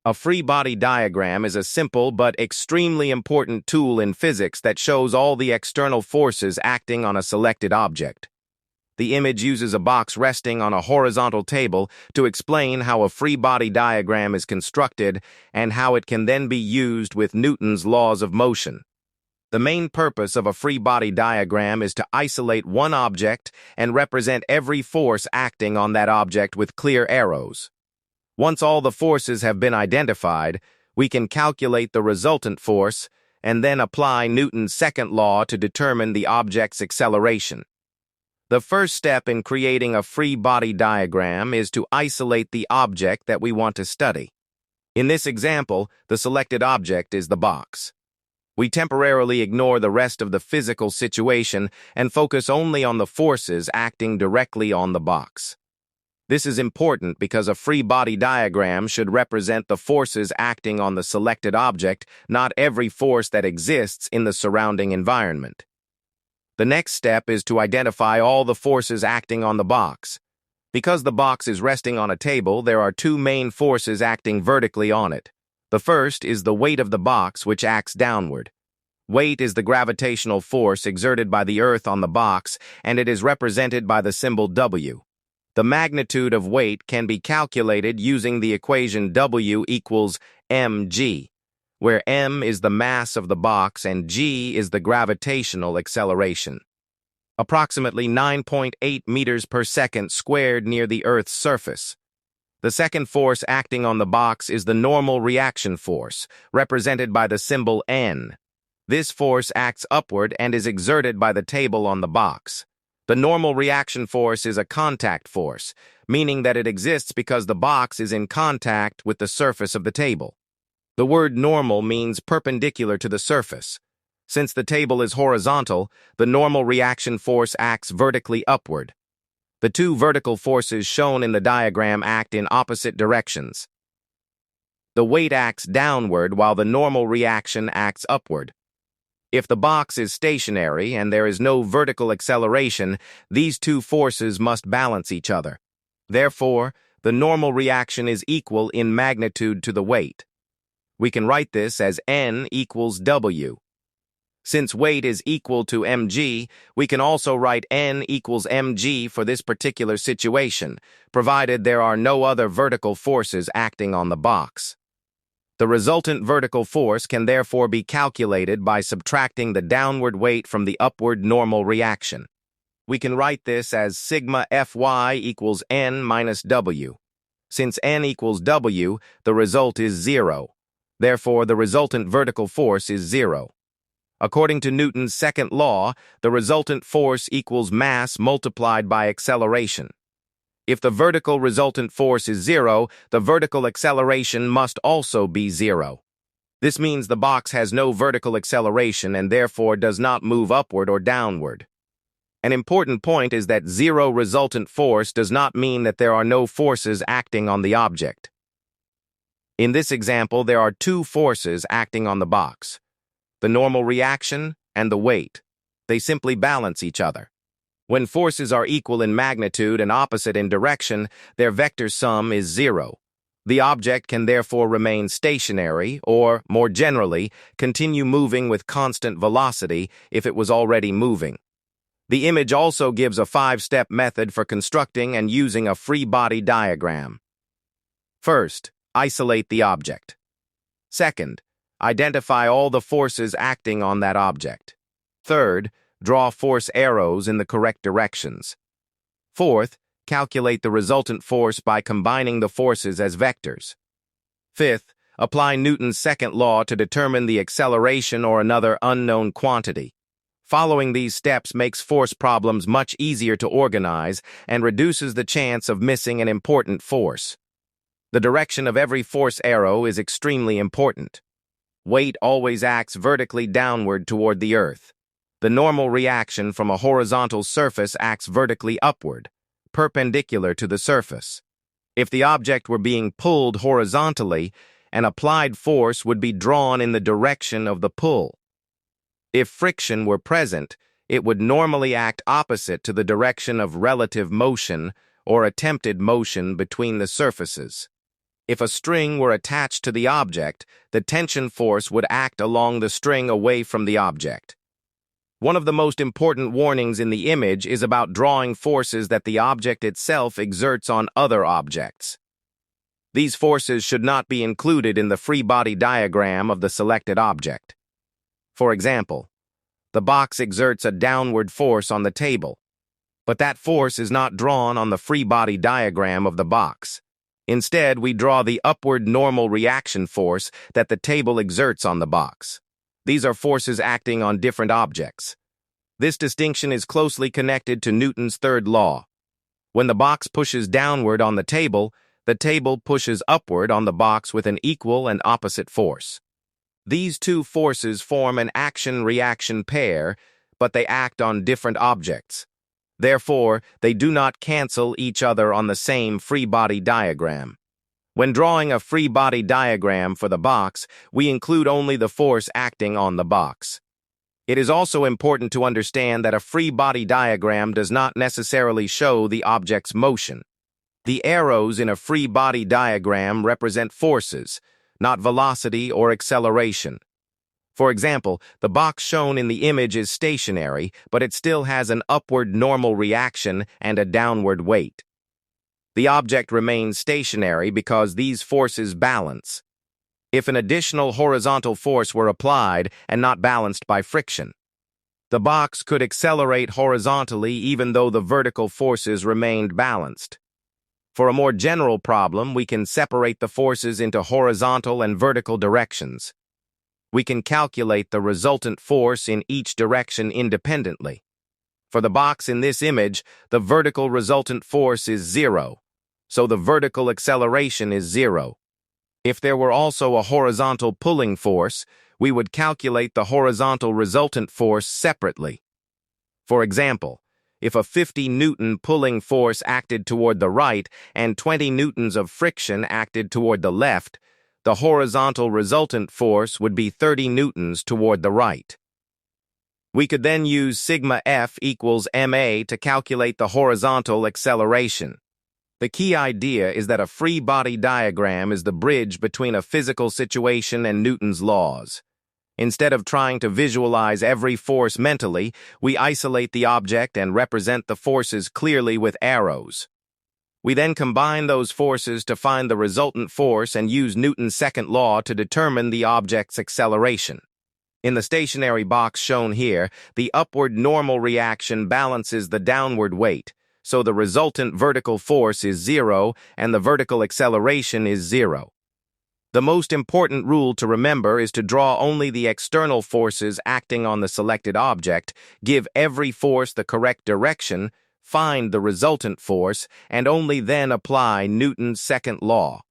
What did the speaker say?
A free body diagram is a simple but extremely important tool in physics that shows all the external forces acting on a selected object. The image uses a box resting on a horizontal table to explain how a free body diagram is constructed and how it can then be used with Newton's laws of motion. The main purpose of a free body diagram is to isolate one object and represent every force acting on that object with clear arrows. Once all the forces have been identified, we can calculate the resultant force and then apply Newton's second law to determine the object's acceleration. The first step in creating a free body diagram is to isolate the object that we want to study. In this example, the selected object is the box. We temporarily ignore the rest of the physical situation and focus only on the forces acting directly on the box. This is important because a free body diagram should represent the forces acting on the selected object, not every force that exists in the surrounding environment. The next step is to identify all the forces acting on the box. Because the box is resting on a table, there are two main forces acting vertically on it. The first is the weight of the box, which acts downward. Weight is the gravitational force exerted by the Earth on the box, and it is represented by the symbol W. The magnitude of weight can be calculated using the equation W equals mg, where m is the mass of the box and g is the gravitational acceleration. Approximately 9.8 meters per second squared near the Earth's surface. The second force acting on the box is the normal reaction force, represented by the symbol N. This force acts upward and is exerted by the table on the box. The normal reaction force is a contact force, meaning that it exists because the box is in contact with the surface of the table. The word normal means perpendicular to the surface. Since the table is horizontal, the normal reaction force acts vertically upward. The two vertical forces shown in the diagram act in opposite directions. The weight acts downward while the normal reaction acts upward. If the box is stationary and there is no vertical acceleration, these two forces must balance each other. Therefore, the normal reaction is equal in magnitude to the weight. We can write this as N equals W. Since weight is equal to mg, we can also write N equals mg for this particular situation, provided there are no other vertical forces acting on the box. The resultant vertical force can therefore be calculated by subtracting the downward weight from the upward normal reaction. We can write this as sigma Fy equals N minus W. Since N equals W, the result is 0. Therefore, the resultant vertical force is 0. According to Newton's second law, the resultant force equals mass multiplied by acceleration. If the vertical resultant force is 0, the vertical acceleration must also be 0. This means the box has no vertical acceleration and therefore does not move upward or downward. An important point is that 0 resultant force does not mean that there are no forces acting on the object. In this example, there are two forces acting on the box: the normal reaction and the weight. They simply balance each other. When forces are equal in magnitude and opposite in direction, their vector sum is 0. The object can therefore remain stationary or, more generally, continue moving with constant velocity if it was already moving. The image also gives a 5-step method for constructing and using a free body diagram. First, isolate the object. Second, identify all the forces acting on that object. Third, draw force arrows in the correct directions. Fourth, calculate the resultant force by combining the forces as vectors. Fifth, apply Newton's second law to determine the acceleration or another unknown quantity. Following these steps makes force problems much easier to organize and reduces the chance of missing an important force. The direction of every force arrow is extremely important. Weight always acts vertically downward toward the Earth. The normal reaction from a horizontal surface acts vertically upward, perpendicular to the surface. If the object were being pulled horizontally, an applied force would be drawn in the direction of the pull. If friction were present, it would normally act opposite to the direction of relative motion or attempted motion between the surfaces. If a string were attached to the object, the tension force would act along the string away from the object. One of the most important warnings in the image is about drawing forces that the object itself exerts on other objects. These forces should not be included in the free body diagram of the selected object. For example, the box exerts a downward force on the table, but that force is not drawn on the free body diagram of the box. Instead, we draw the upward normal reaction force that the table exerts on the box. These are forces acting on different objects. This distinction is closely connected to Newton's third law. When the box pushes downward on the table pushes upward on the box with an equal and opposite force. These two forces form an action-reaction pair, but they act on different objects. Therefore, they do not cancel each other on the same free body diagram. When drawing a free body diagram for the box, we include only the force acting on the box. It is also important to understand that a free body diagram does not necessarily show the object's motion. The arrows in a free body diagram represent forces, not velocity or acceleration. For example, the box shown in the image is stationary, but it still has an upward normal reaction and a downward weight. The object remains stationary because these forces balance. If an additional horizontal force were applied and not balanced by friction, the box could accelerate horizontally even though the vertical forces remained balanced. For a more general problem, we can separate the forces into horizontal and vertical directions. We can calculate the resultant force in each direction independently. For the box in this image, the vertical resultant force is 0, so the vertical acceleration is 0. If there were also a horizontal pulling force, we would calculate the horizontal resultant force separately. For example, if a 50 Newton pulling force acted toward the right and 20 newtons of friction acted toward the left, the horizontal resultant force would be 30 newtons toward the right. We could then use sigma F equals ma to calculate the horizontal acceleration. The key idea is that a free body diagram is the bridge between a physical situation and Newton's laws. Instead of trying to visualize every force mentally, we isolate the object and represent the forces clearly with arrows. We then combine those forces to find the resultant force and use Newton's second law to determine the object's acceleration. In the stationary box shown here, the upward normal reaction balances the downward weight, so the resultant vertical force is 0 and the vertical acceleration is 0. The most important rule to remember is to draw only the external forces acting on the selected object, give every force the correct direction, find the resultant force, and only then apply Newton's second law.